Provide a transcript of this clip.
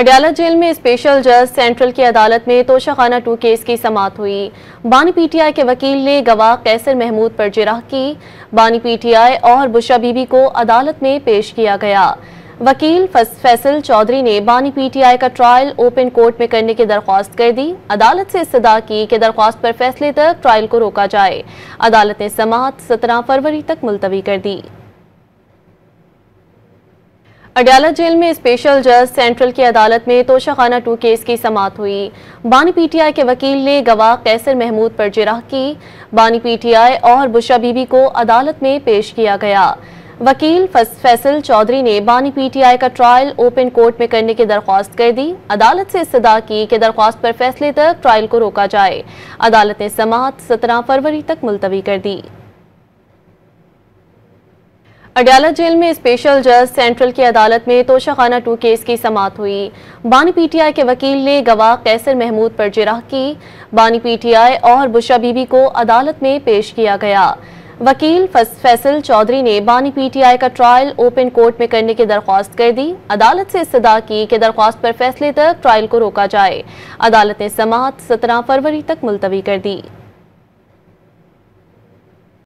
Adiala jail में special जज central की अदालत में तोशाखाना 2 केस की समाअत हुई। बानी पीटीआई के वकील ने गवाह कैसर महमूद पर जिरह की। बानी पीटीआई और बुशरा बीबी को अदालत में पेश किया गया। वकील फैसल चौधरी ने बानी पीटीआई का ट्रायल ओपन कोर्ट में करने की दरख्वास्त कर दी। अदालत से इस्तदा की कि दरख्वास्त पर फैसले तक ट्रायल को रोका जाए। अदालत ने समाअत 17 फरवरी तक मुलतवी कर दी। अडयाला जेल में स्पेशल जज सेंट्रल की अदालत में तोशाखाना 2 केस की समाअत हुई। बानी पीटीआई के वकील ने गवाह कैसर महमूद पर जिरह की। बानी पीटीआई और बुशरा बीबी को अदालत में पेश किया गया। वकील फैसल चौधरी ने बानी पीटीआई का ट्रायल ओपन कोर्ट में करने की दरख्वास्त कर दी। अदालत से इस्तदा की कि दरख्वास्त पर फैसले तक ट्रायल को रोका जाए। अदालत ने समाअत 17 फरवरी तक मुलतवी कर दी। अडयाला जेल में स्पेशल जज सेंट्रल की अदालत में तोशाखाना 2 केस की समाअत हुई। बानी पीटीआई के वकील ने गवाह कैसर महमूद पर जिरह की। बानी पीटीआई और बुशरा बीबी को अदालत में पेश किया गया। वकील फैसल चौधरी ने बानी पीटीआई का ट्रायल ओपन कोर्ट में करने की दरख्वास्त कर दी। अदालत से इस्तदा की कि दरख्वास्त पर फैसले तक ट्रायल को रोका जाए। अदालत ने समाअत 17 फरवरी तक मुलतवी कर दी।